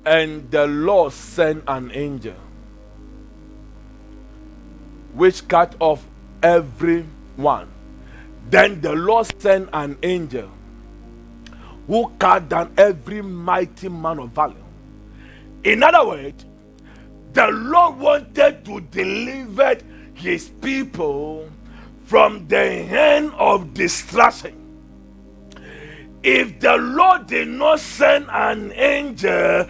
And the Lord sent an angel, which cut off every one. Then the Lord sent an angel, who cut down every mighty man of valor. In other words, the Lord wanted to deliver his people from the hand of destruction. If the Lord did not send an angel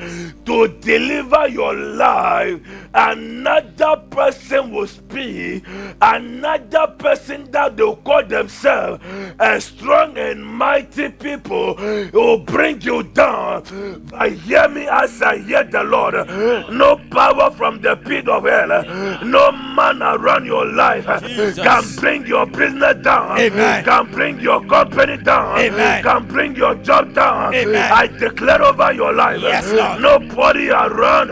to deliver your life, another person will speak, another person that they call themselves a strong and mighty people will bring you down. But hear me as I hear the Lord. No power from the pit of hell, no man around your life can bring your business down. Amen. Can bring your company down. Amen. Can bring your job down. Amen. I declare over your life, Yes, Lord. nobody around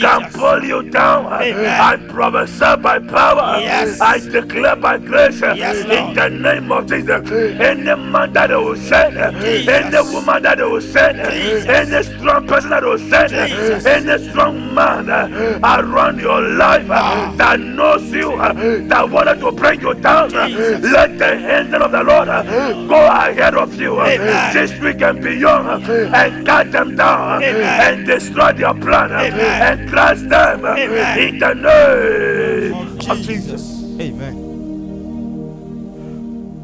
can pull you down. Amen. I prophesy by power. Yes. I declare by grace, Yes, in Lord. the name of Jesus. Any man that they will send, Jesus. any woman that they will send, Jesus. any strong person that they will send, Jesus. any strong man around your life that knows you, that wanted to bring you down, Jesus. let the angel of the Lord go ahead of you. Amen. This week and beyond, and cut them down, Amen. and destroy their plan, Amen. and crush them, Amen. in the name of Jesus. Amen.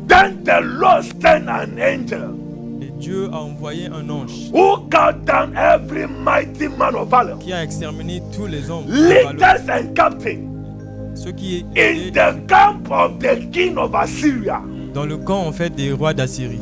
Then the Lord sent an angel, Et Dieu a envoyé un ange who cut down every mighty man of valor, qui a exterminé tous les hommes de valeur, leaders and captains, ceux qui in étaient the camp of the king of Assyria. dans le camp en fait des rois d'Assyrie.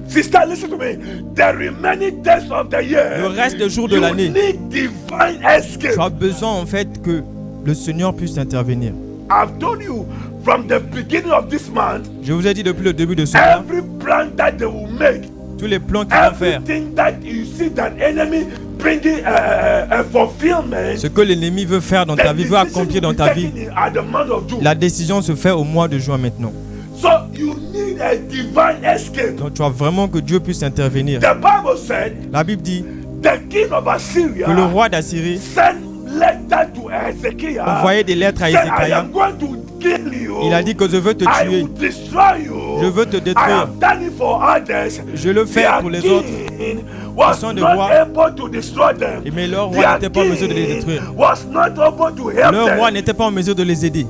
Sister, listen to me. The remaining days of the year, Le reste des jours de you l'année, need divine escape. tu as besoin en fait que le Seigneur puisse intervenir. I've told you from the beginning of this month, Je vous ai dit depuis le début de ce mois, every plan that they will make, tous les plans qu'ils vont faire, everything that you see that enemy bringing a fulfillment, ce que l'ennemi veut faire dans ta vie, veut accomplir dans ta vie, at the month of June. la décision se fait au mois de juin maintenant. So you need a divine escape. Donc tu as vraiment que Dieu puisse intervenir. The Bible said La Bible dit the king of Assyria que le roi d'Assyrie sent letter to Hezekiah. envoyait des lettres à Said, I Ézéchias. am going to kill you. Il a dit que je veux te I tuer. will destroy you. Je veux te I détruire. have done it for others. Je le fais Their pour les autres. king was sont des not rois. able to destroy them. Mais leur roi Their n'était pas en mesure de les king détruire. was not able to help Leur them. roi n'était pas en mesure de les aider.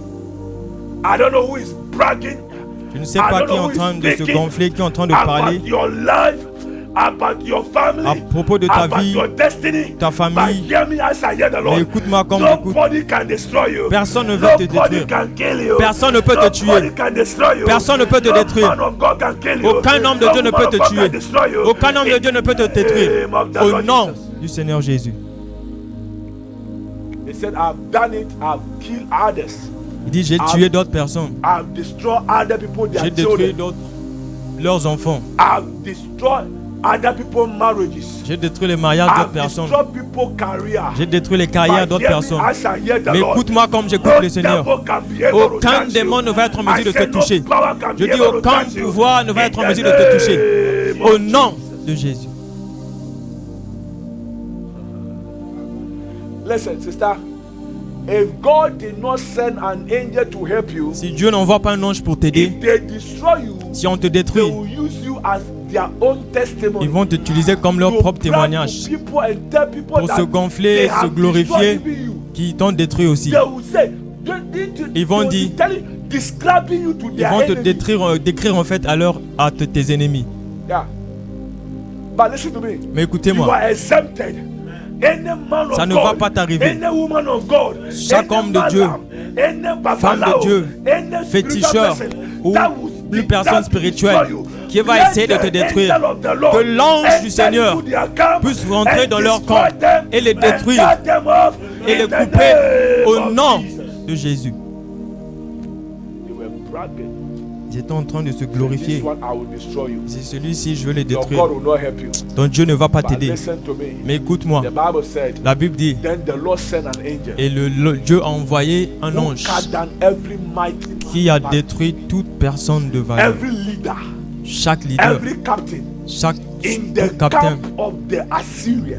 I don't know who is bragging. Je ne sais pas qui est en train de se gonfler, qui est en train de parler about your life, about your family, à propos de ta about vie, your destiny, ta famille. But hear me as I hear the Lord. Mais écoute-moi comme j'écoute. Nobody can destroy you. Personne ne veut te Nobody détruire. can kill you. Personne ne peut te tuer. Nobody can destroy you. Personne ne peut te No détruire. man of God can kill you. Aucun homme de No Dieu ne man peut of te God tuer. can destroy you. Aucun homme de Dieu ne peut te détruire. name of the Au Lord nom Jesus. du Seigneur Jésus. He said, I've done it, I've killed others. Il dit, j'ai tué d'autres personnes. I've destroyed other people, their J'ai détruit children. d'autres, leurs enfants. I've destroyed other people's marriages. J'ai détruit les mariages d'autres I've personnes. destroyed people's career. J'ai détruit les carrières d'autres personnes. Mais Mais écoute-moi comme j'écoute le Seigneur. Aucun démon ne va être en mesure de te toucher. Je dis, aucun pouvoir ne va être en mesure de te toucher. Au nom de Jésus. Listen, sister. If God did not send an angel to help you, Si Dieu n'envoie pas un ange pour t'aider, if they destroy you, si on te they détruit, will use you as their own testimony. ils vont t'utiliser comme leur To propre brag témoignage to people and tell people pour that se gonfler, they se have glorifier, destroyed even you. qui t'ont détruit aussi. They will say, Ils vont dire, describing you to Ils their vont te enemies. décrire en fait à tes ennemis. Yeah. But listen to me. Mais You écoutez-moi, are exempted. Any man of ça ne God, va pas t'arriver. any woman of God, Chaque any homme de man, Dieu, any femme de babalao, Dieu, any féticheur spiritual person ou that will une that personne will spirituelle destroy you, qui va let essayer de te the détruire, angel of the Lord que l'ange enter du Seigneur into their camp puisse rentrer and dans leur destroy camp them et les and détruire cut them off et in les the couper name au of nom Jesus. de Jésus. They were bragging. Ils étaient en train de se This glorifier. one I will destroy you. C'est celui-ci, je veux les Your détruire. God will not help you. Donc Dieu ne va pas But t'aider. listen to me. Mais écoute-moi, The Bible said, la Bible dit, then the Lord sent an angel et Dieu a envoyé un who ange cut down every mighty qui a man, détruit toute personne de valeur. every leader, Chaque leader, every captain, chaque tout captain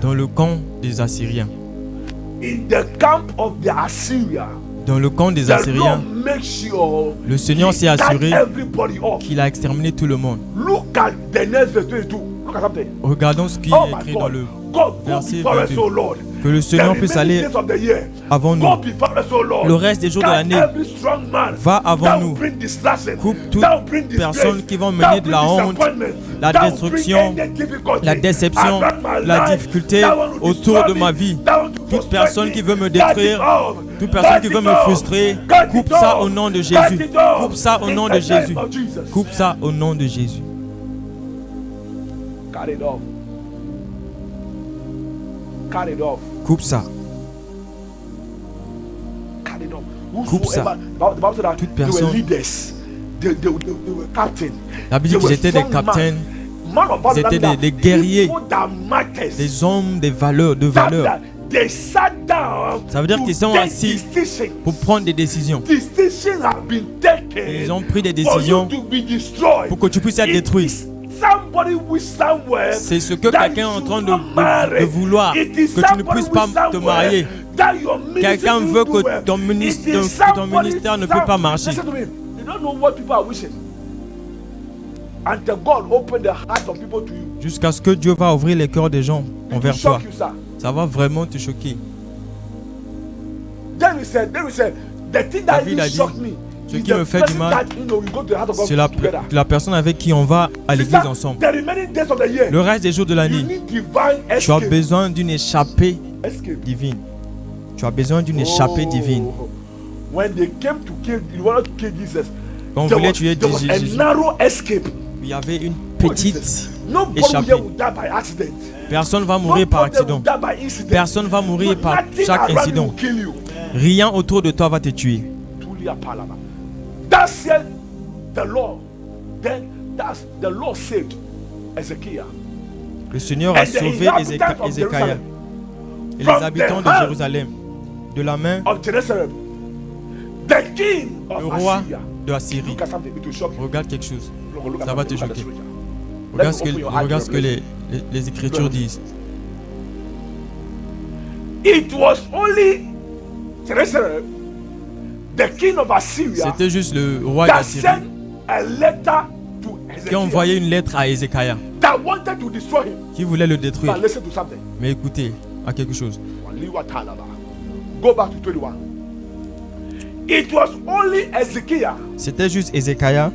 dans le camp des Assyriens. Dans le camp des Assyriens, le Seigneur s'est assuré qu'il a exterminé tout le monde. Regardons ce qui est écrit dans le verset 22. Que le Seigneur puisse aller avant nous. Le reste des jours de l'année va avant nous. Coupe toutes personnes qui vont mener de la honte, la destruction, la déception, la difficulté autour de ma vie. Toute personne qui veut me détruire, toute personne qui veut me frustrer, coupe ça au nom de Jésus. Coupe ça au nom de Jésus. Coupe ça au nom de Jésus. Coupe ça. Coupe ça. Toute personne. La Bible dit qu'ils étaient des capitaines. Ils étaient des guerriers, des hommes de valeur. Ça veut dire qu'ils sont assis pour prendre des décisions. Ils ont pris des décisions pour que tu puisses être détruit. C'est ce que quelqu'un est en train de vouloir, que tu ne puisses pas te marier. Quelqu'un veut que ton ministère ne peut pas marcher. Jusqu'à ce que Dieu va ouvrir les cœurs des gens envers toi. Ça va vraiment te choquer. David a dit, ce qui me fait du mal, c'est la personne avec qui on va à l'église ensemble. Le reste des jours de l'année, tu as besoin d'une échappée divine. Tu as besoin d'une échappée divine. Quand on voulait tuer Jésus, il y avait une petite échappée. Personne ne va mourir par accident. Personne ne va mourir par chaque incident. Rien autour de toi va te tuer. That's the Lord. Then the Lord saved Ezekiel. Le Seigneur a sauvé Ézéchias et les habitants de Jérusalem de la main du roi de Assyrie. Regarde quelque chose. Ça va te choquer. Regarde ce que les Écritures disent. It was only Jerusalem. C'était juste le roi d'Assyrie qui a envoyé une lettre à Ézéchias qui voulait le détruire. Mais écoutez à quelque chose. C'était juste Ézéchias.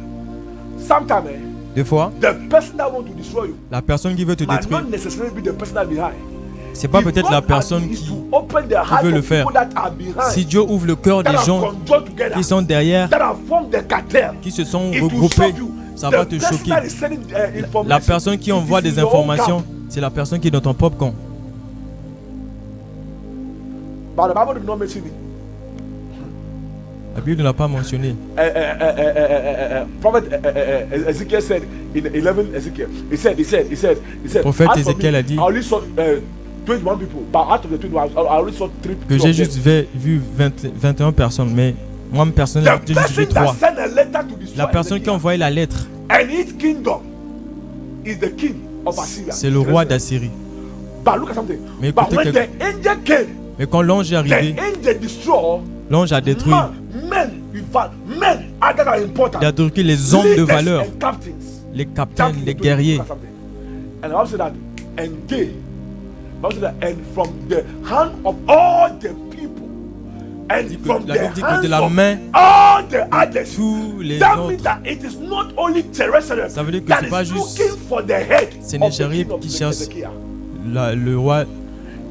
Deux fois, la personne qui veut te détruire, c'est pas peut-être la personne qui veut le faire. Si Dieu ouvre le cœur des gens qui sont derrière, qui se sont regroupés, ça va te choquer. La personne qui envoie des informations, c'est la personne qui est dans ton propre camp. La Bible ne l'a pas mentionné. Le prophète Ézéchiel a dit que j'ai juste vu 21 personnes, mais moi personnellement j'ai juste vu 3. La personne qui a envoyé la lettre, c'est le roi d'Assyrie. Mais écoutez, mais quand l'ange est arrivé, l'ange a détruit. Il a détruit les hommes de valeur, les capitaines, les guerriers. And from the hand of all the people, and from the hands of all the others, tous les that autres. means that it is not only Jerusalem Ça veut dire que that c'est pas is juste looking for the head of Sennacherib the king qui of cherche Ezekiel. le roi.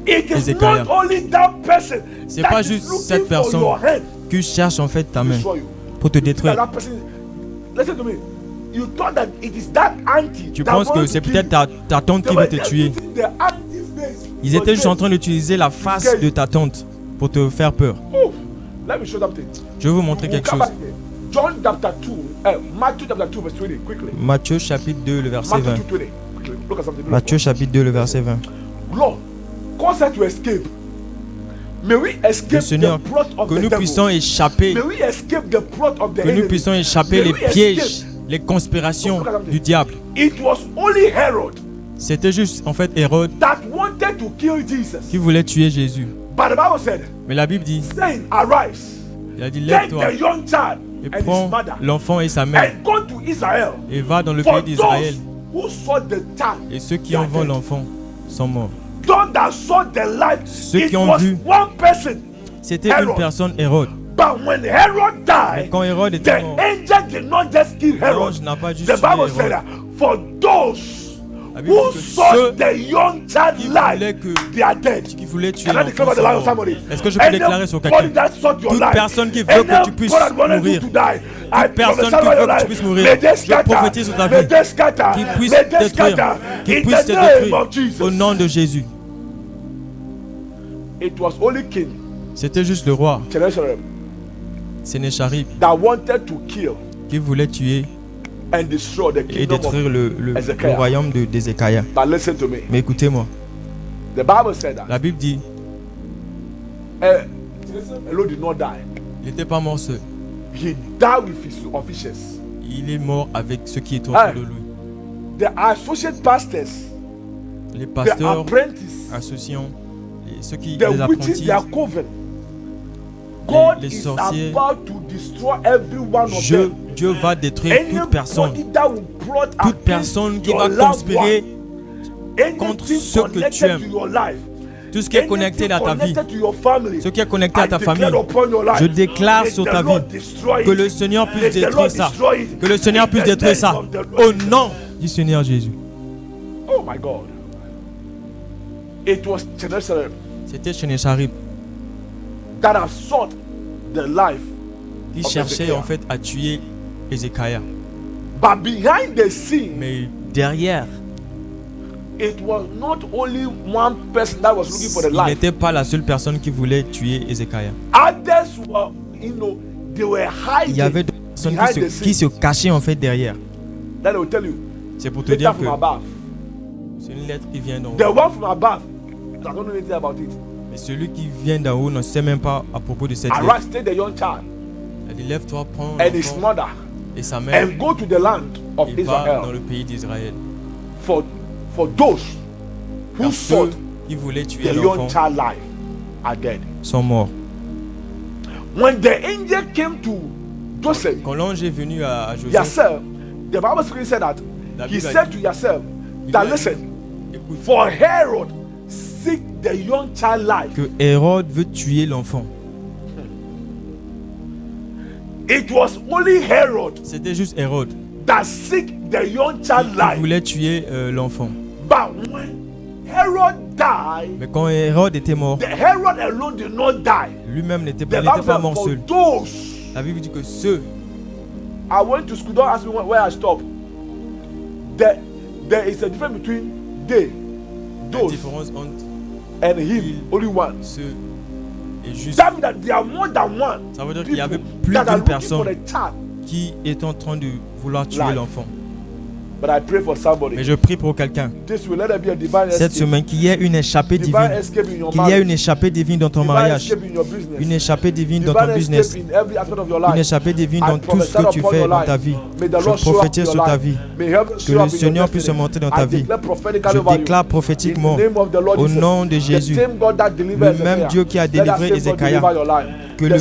It is Ezekiel. not only that person C'est that pas is juste looking cette for personne your head qui cherche en fait ta to main destroy you. pour te détruire. That person, listen to me. You thought that it is that auntie Tu that penses que wants c'est to peut-être kill ta tante you. qui veut te tuer. The auntie face. Ils étaient juste en train d'utiliser la face de ta tante pour te faire peur. Oh, let me show something. Je vais vous montrer quelque chose. John chapter 2, Matthew chapter 2 verse 20, quickly. Matthieu chapitre 2 le verset Matthew 20. 2:20. Quickly, look at something. Matthieu chapitre 2 le verset 20. Lord, cause us to escape. May we escape Le Seigneur, the plot of que the nous devil. puissions échapper, May we escape the plot of the que nous enemy. puissions échapper May les we pièges, escape. les conspirations du diable. It was only Herod C'était juste en fait Hérode that wanted to kill Jesus. Qui voulait tuer Jésus. But the Bible said, mais la Bible dit, saying, arise, il a dit, lève-toi et prends l'enfant et sa mère and go to Israel, et va dans le pays d'Israël. Et ceux qui en voient l'enfant sont morts. Ceux qui ont vu, c'était une personne, Hérode. Mais quand Hérode était mort, l'ange n'a pas juste tué Hérode. La Bible dit que ceux qui voulaient tuer l'enfant sont morts. Est-ce que je peux déclarer sur quelqu'un? Toute personne qui veut que tu puisses mourir, toute personne qui veut que tu puisses mourir, je prophétise sur ta vie, qu'il puisse te détruire au nom de Jésus. C'était juste le roi Sennacherib qui voulait tuer et détruire le royaume d'Ézéchias. Mais écoutez-moi, la Bible dit, il n'était pas mort seul. Il est mort avec ceux qui étaient autour de lui. Les pasteurs, associants, ceux qui les apprentis, les sorciers. Dieu va détruire toute personne qui va conspirer contre ce que tu aimes. Tout ce qui est connecté à ta vie, ce qui est connecté à ta famille, je déclare sur ta vie que le Seigneur puisse détruire ça. Que le Seigneur puisse détruire ça. Au nom du Seigneur Jésus. Oh my God. C'était Sennacherib qui cherchait en fait à tuer Ézéchias. But behind the scene, mais derrière, it was not only one person that was looking for the life. Il n'était pas la seule personne qui voulait tuer Ézéchias. Others were, they were hiding. Il y avait d'autres personnes qui se cachaient en fait derrière. That I will tell you. C'est pour te dire que c'est une lettre qui vient d'en haut. The one from above, I don't know anything about it. Mais celui qui vient d'en haut ne sait même pas à propos de cette lettre. Arise, take the young child. Lève-toi, prends l'enfant et sa mère and go to the land of et va Israel. Dans le pays d'Israël. For those who sought qui voulaient tuer the young child life are dead. Sont morts. When the angel came to Joseph, quand l'ange est venu à Joseph, Yasser, the Bible said that he said to Yasser that listen, for Herod seek the young child life. Que Hérode veut tuer l'enfant. It was only Herod. C'était juste Hérode. That seek the young child life. Qui voulait tuer l'enfant. But when Herod died, mais quand Hérode était mort, Herod alone did not die. Lui-même n'était pas mort seul. La Bible dit que ceux. I went to school. Don't ask me where I stopped. There is a difference between they, those, and him. Only one. Ceux et juste. That means that there are more than one. Ça veut dire qu'il y avait plus d'une personne qui est en train de vouloir tuer l'enfant. But I pray for somebody. Mais je prie pour quelqu'un. Cette semaine, qu'il y ait une échappée divine. Qu'il y ait une échappée divine dans ton mariage. Une échappée divine dans ton business. Une échappée divine dans tout ce que tu fais dans ta vie. Je prophétise sur ta vie. Que le Seigneur puisse se montrer dans ta vie. Je déclare prophétiquement au nom de Jésus. Le même Dieu qui a délivré Ézéchias. Que le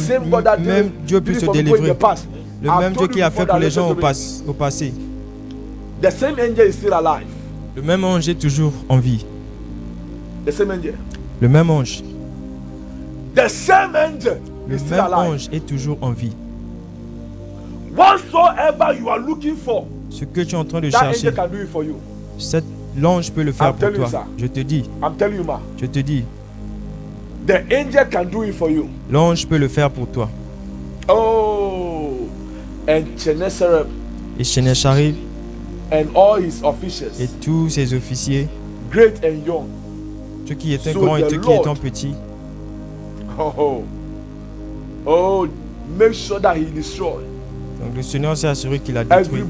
même Dieu puisse te délivrer. Le même Dieu qui a fait pour les gens au passé. The same angel is still alive. Le même ange est toujours en vie. The same angel. Le même ange. The same angel is still alive. Le même ange est toujours en vie. Whatsoever you are looking for, ce que tu es en train de chercher, can do it for you. L'ange peut le faire pour toi. Je te dis. I'm telling you, ma. Je te dis. The angel can do it for you. L'ange peut le faire pour toi. Oh, and Sennacherib. Et Sennacherib. And all his officials, et tous ses officiers, great and young, ceux qui étaient grands et ceux qui étaient petits. Oh, make sure that he destroyed. Donc le Seigneur s'est assuré qu'il a détruit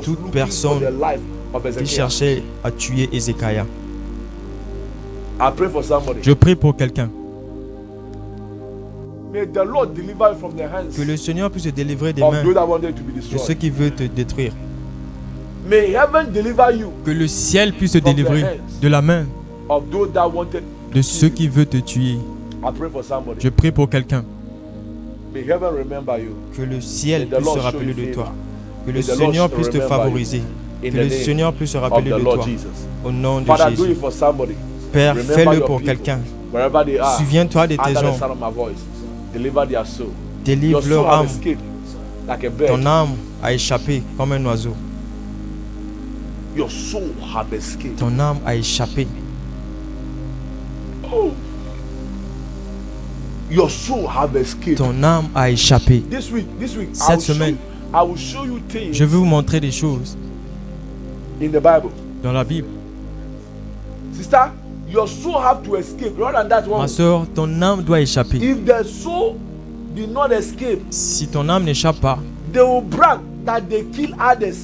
toute personne qui cherchait à tuer Ézéchias. Je prie pour quelqu'un. Que le Seigneur puisse te délivrer des mains de ceux qui veulent te détruire. May heaven deliver you. Que le ciel puisse te délivrer de la main de ceux qui veulent te tuer. Je prie pour quelqu'un. Que le ciel puisse se rappeler de toi. Que le Seigneur puisse te favoriser. Que le Seigneur puisse se rappeler de toi. Au nom de Jésus. Père, fais-le pour quelqu'un. Souviens-toi de tes gens. Délivre leur âme. Ton âme a échappé comme un oiseau. Ton âme a échappé. Ton âme a échappé. Cette semaine, je vais vous montrer des choses dans la Bible. Ma soeur, ton âme doit échapper. Si ton âme n'échappe pas,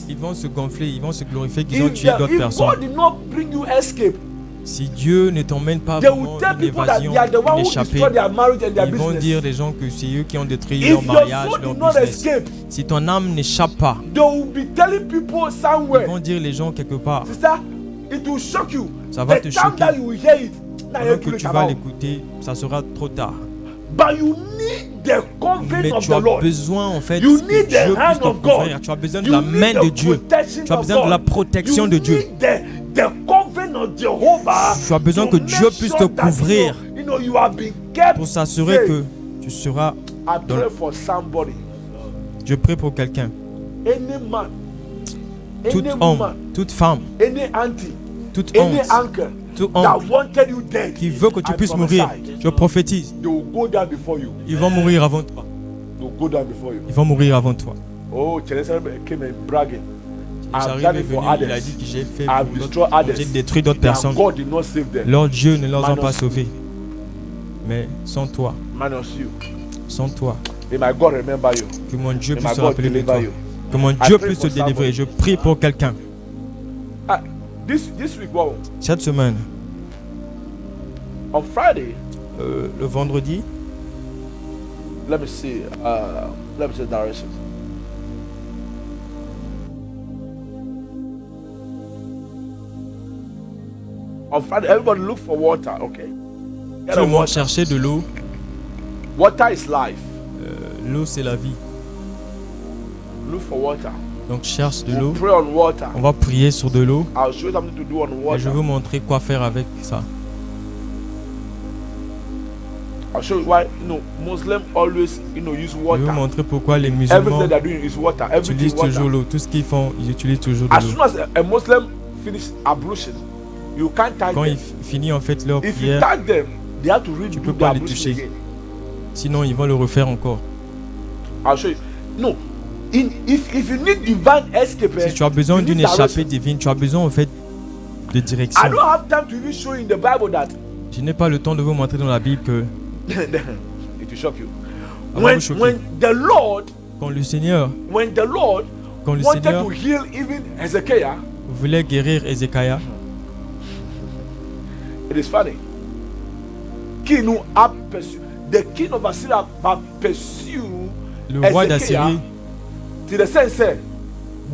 ils vont se gonfler, ils vont se glorifier qu'ils ont tué d'autres personnes. Si Dieu ne t'emmène pas vraiment une évasion, une échappée, ils vont dire les gens que c'est eux qui ont détruit leur mariage, leur business. Si ton âme n'échappe pas, ils vont dire les gens quelque part. Ça va te choquer. Pendant que tu vas l'écouter, ça sera trop tard. Mais tu as besoin en fait que Dieu puisse te couvrir. Tu as besoin de la main de Dieu. Tu as besoin de la protection de Dieu. Tu as besoin que Dieu puisse te couvrir pour s'assurer que tu seras dans le... Je prie pour quelqu'un. Tout homme, toute femme, toute honte, tout homme qui veut que tu puisses mourir, je prophétise. Ils vont mourir avant toi. Ils vont mourir avant toi. Oh, J'arrive est venu, il a dit que j'ai fait j'ai détruit d'autres personnes. Leur Dieu ne les a pas sauvés. Mais sans toi, sans toi, que mon Dieu puisse se rappeler de toi. Que mon Dieu puisse te délivrer. Je prie pour quelqu'un. Cette semaine, le vendredi, let me see directions. On Friday, everybody look for water, okay? Tout le monde cherchait de l'eau. Water is life. L'eau c'est la vie. Look for water. Donc cherche de l'eau. Pray on water. On va prier sur de l'eau. I'll show you something to do on water. Et je vais vous montrer quoi faire avec ça. I'll show you why Muslims always use water. Je vais vous montrer pourquoi les musulmans everything they're doing is water. utilisent toujours l'eau. Tout ce qu'ils font, ils utilisent toujours de l'eau. As soon as a Muslim finish ablution, you can't touch quand them. ils finissent en fait leur If prière, you touch them, they have to read tu peux pas les toucher. Sinon, ils vont le refaire encore. I'll show you. No, if you need divine escape, si tu as besoin d'une échappée divine, tu as besoin en fait de direction. I don't have time to even show you in the Bible that. Je n'ai pas le temps de vous montrer dans la Bible que. It will shock you. When the Lord, quand le Seigneur, wanted to heal even Hezekiah, voulait guérir Ézéchias. It is funny. The king of Assyria pursued le roi d'Assyrie. To the sense that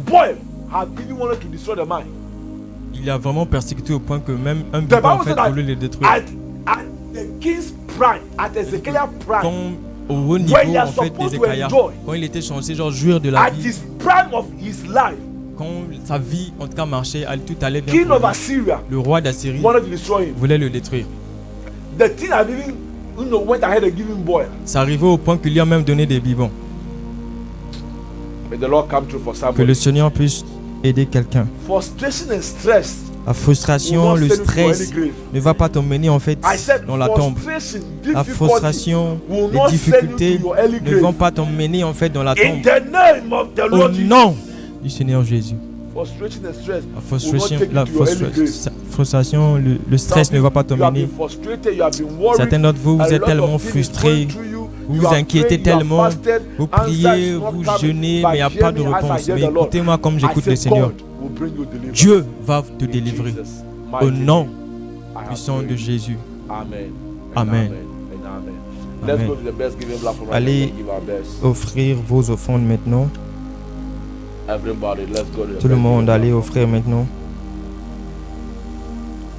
boy have even wanted to destroy the man. Il a vraiment persécuté au point que même un bébé en fait voulait le détruire. At the king's prime, at Ezekiel's prime, au haut niveau en fait d'Ézéchias, quand il était censé genre jouir de la vie, at his prime of his life, quand sa vie en tout cas marchait, tout allait bien. King of Assyria, le roi d'Assyrie voulait le détruire. The king had even went ahead and given boy. Ça arrivait au point qu'il lui a même donné des biberons. May the Lord come through for somebody. Que le Seigneur puisse aider quelqu'un. Frustration and stress. La frustration, le stress ne va pas t'emmener en fait dans la tombe. La frustration, les difficultés ne vont pas t'emmener en fait dans la tombe. Au nom du Seigneur Jésus. La frustration, le stress ne va pas t'emmener. Certains d'entre vous, vous êtes tellement frustrés, vous vous inquiétez tellement, vous priez, vous jeûnez, mais il n'y a pas de réponse. Mais écoutez-moi comme j'écoute le Seigneur. Dieu va te délivrer au nom puissant de Jésus. Amen. Amen. Amen. Allez offrir vos offrandes maintenant. Everybody, let's go to Tout le monde, allez offrir maintenant.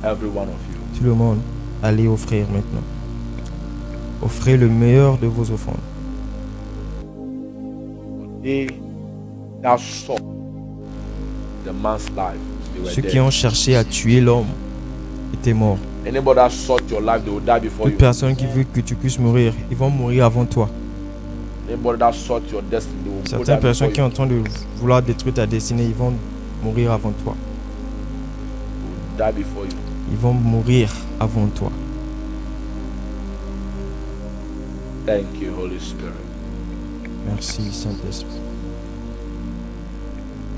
Every one of you. Tout le monde, allez offrir maintenant. Offrez le meilleur de vos offrandes. They that sought the man's life, they were Ceux dead. qui ont cherché à tuer l'homme étaient morts. Anybody that sought your life, they will die before Toute you. personne qui veut que tu puisses mourir, ils vont mourir avant toi. Anybody that sought your destiny, they will go Certaines die personnes before qui sont en train de vouloir détruire ta destinée, ils vont mourir avant toi. you. Die before you. Ils vont mourir avant toi. Thank you, Holy Spirit. Merci, Saint-Esprit.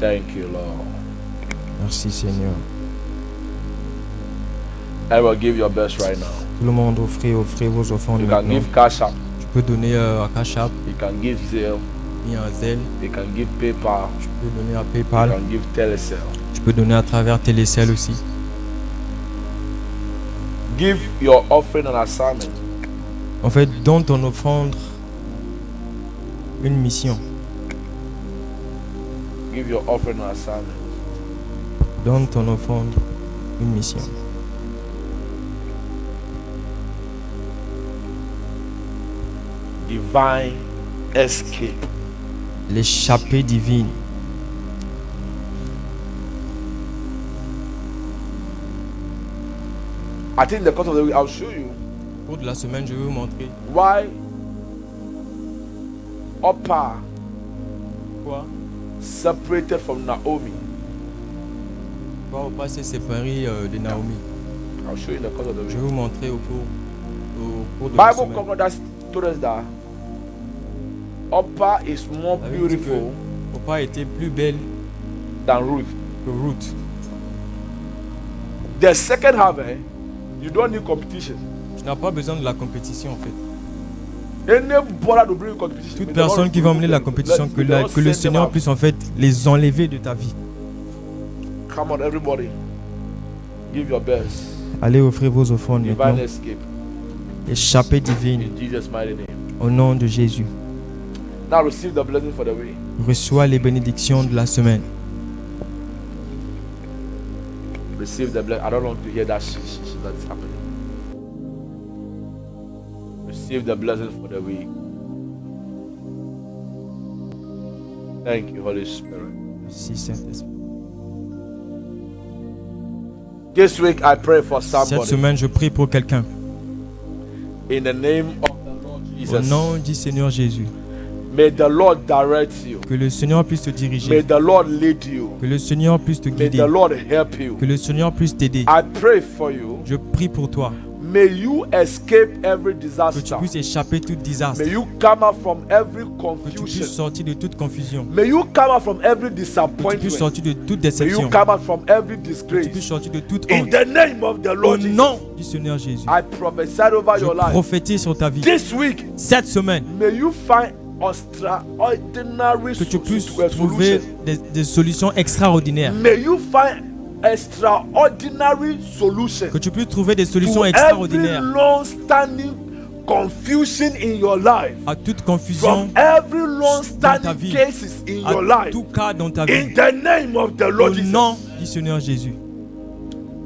Thank you, Lord. Merci, Seigneur. Everyone, give your best right now. Tout le monde, offrez vos offrandes You can maintenant. give cash up. Tu peux donner à Cash App, You can give Zelle. ni à Zelle. You can give PayPal. Tu peux donner à You PayPal. can give Telecel. Tu peux donner à travers Télécell aussi. Give your offering and assignment. En fait, donne ton offrande une mission. Give your offering and assignment. Donne ton offrande une mission. Divine escape. L'échappée divine. I think in the course of the week, I'll show you Au cours de la semaine, je vais vous montrer why Orpah pourquoi separated from Naomi. Orpah s'est séparée de Naomi. I'll show you in the course of the Je week. vais vous montrer au cours de la Bible semaine. commentators told us that Orpah is more La Bible dit que beautiful Orpah était plus belle than Ruth. que Ruth. The second half, you don't need competition. Tu n'as pas besoin de la compétition en fait. Anybody to bring competition. Toute personne qui va emmener la compétition, que le Seigneur puisse en fait les enlever de ta vie. Come on, everybody. Give your best. Allez offrir vos offrandes Divine maintenant. escape. Échappée divine In Jesus' mighty name. au nom de Jésus. Now receive the blessing for the week. Reçois les bénédictions de la semaine. Receive the blessing. I don't want to hear that that's happening. Receive the blessing for the week. Thank you, Holy Spirit. Merci Saint-Esprit. This week I pray for Cette somebody. semaine, je prie pour quelqu'un. In the name of the Lord Au Jesus. nom du Seigneur Jésus. May the Lord direct you. Que le Seigneur puisse te May diriger. the Lord lead you. Que le Seigneur puisse te May guider. the Lord help you. Que le Seigneur puisse t'aider. I pray for you. Je prie pour toi. May you escape every Que tu disaster. puisses échapper tout désastre. May you come out from every Que tu puisses confusion. sortir de toute confusion. May you come out from every Que tu puisses disappointment. sortir de toute May you déception. come out from every Que tu puisses disgrace. sortir de toute In honte. the name of the Au Lord Jesus, nom du Seigneur Jésus. I prophesy over Je your life. prophétise sur ta vie. This week, Cette semaine, may you find extraordinary que tu puisses solutions. trouver des solutions extraordinaires. May you find extraordinary solutions. Que tu puisses trouver des solutions To every extraordinaires long-standing confusion in your life. à toute confusion, From every dans ta long-standing vie, cases in your à life. tout cas dans ta In vie. the name of the Au Lord Jesus, nom du Seigneur Jésus.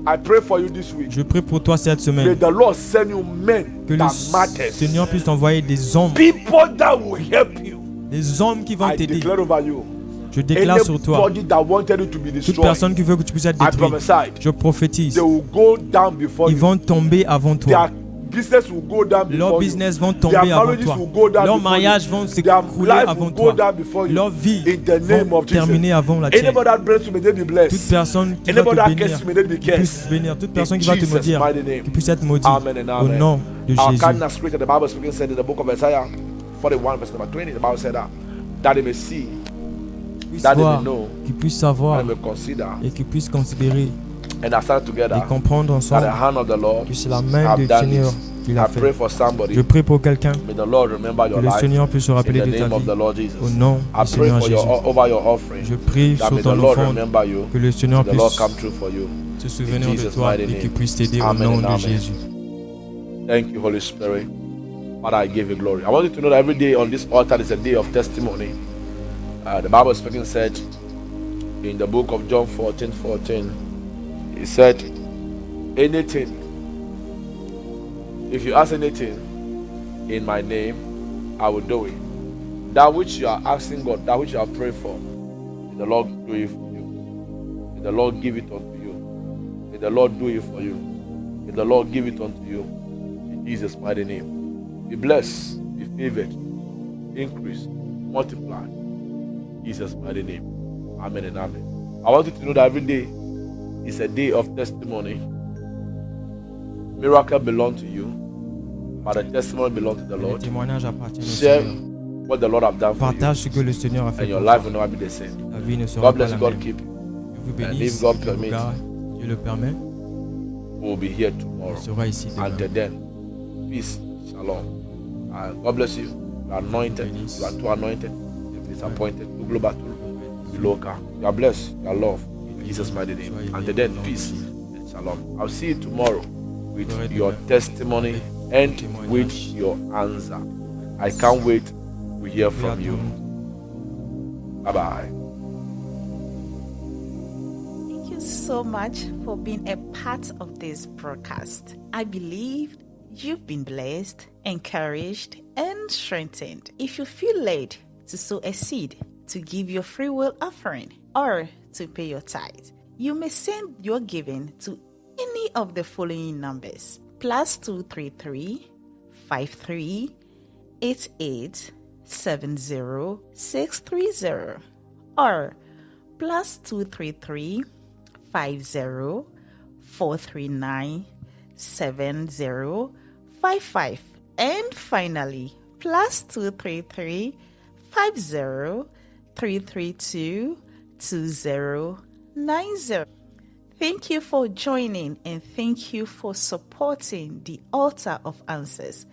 I pray for you this week. Je prie pour toi cette May semaine. the Lord send you men Que le that matters. Seigneur puisse t'envoyer des hommes. People that will help you. Des hommes qui vont I t'aider. declare over you. Je déclare sur toi. Anybody that wanted you to be Toute destroyed, personne qui veut que tu puisses être I détruit. prophesy. Je prophétise. They will go down before Ils you. vont tomber avant Their toi. business will go down before Leurs you. business vont Their tomber avant marriages toi. will go down Leurs before mariages you. vont Their s'écrouler life avant will go toi. down before you. Leur vie In the name vont of Jesus. terminer avant la tienne. Anybody that bless you, may they be Toute blessed. personne qui va Anybody te that bénir, curse you, may they be qui puisse cursed. bénir. Toute In personne qui va te Jesus' maudire, mighty name. qui puisse être maudit. Amen and Au amen. nom de Our Jésus. kindness scripture, the Bible speaking said in the book of Isaiah 41 verse number 20, the Bible said that they may see, Puisse that they voir, may know, qui puisse savoir and they may consider, et qui puisse considérer and are together et comprendre that ensemble the hand of the Lord que c'est la main have du done Seigneur this. qui I l'a pray fait. for somebody. Je prie pour quelqu'un May the Lord remember que your le life Seigneur puisse se in rappeler the de ta name of vie. the Lord Jesus. Au nom I du pray Seigneur for Jésus. over your offering. Je prie That sur may the ton Lord offrande remember you. que le Seigneur May the Lord puisse come true for you. se souvenir In de Jesus' toi mighty et qu'il name. puisse t'aider au Amen nom and de amen. Jésus. Thank you, Holy Spirit. Father, I give you glory. I want you to know that every day on this altar is a day of testimony. The Bible speaking said, In the book of John 14:14, he said, anything, if you ask anything in my name, I will do it. That which you are asking God, that which you are praying for, may the Lord do it for you. May the Lord give it unto you. May the Lord do it for you. May the Lord give it unto you. In Jesus' mighty name. Be blessed, be favored, increase, multiply. In Jesus' mighty name. Amen and amen. I want you to know that every day is a day of testimony. Miracle belongs to you, but the testimony belongs to the Lord. Share what the Lord has done for you, and your life will never be the same. God bless you, God keep you. And if God permits, we'll be here tomorrow. Until then, peace, shalom. God bless you. You are anointed. You are too anointed. You are disappointed. You global, you local. You are blessed. You are loved. In Jesus' mighty name. Until then, peace and shalom. I'll see you tomorrow with your testimony and with your answer. I can't wait to hear from you. Bye-bye. Thank you so much for being a part of this broadcast. I believe you've been blessed, encouraged, and strengthened. If you feel led to sow a seed, to give your free will offering, or to pay your tithe, you may send your giving to any of the following numbers: +233 53 88 70 630, or +233 50 439 7055, and finally +233 50 332 2090. Thank you for joining, and thank you for supporting the Altar of Answers.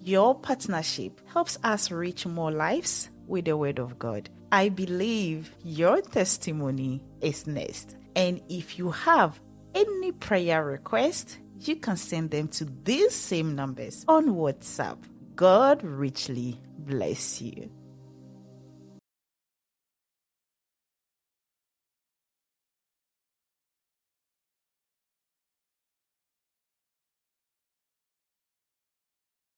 Your partnership helps us reach more lives with the Word of God. I believe your testimony is next. And if you have any prayer request, you can send them to these same numbers on WhatsApp. God richly bless you.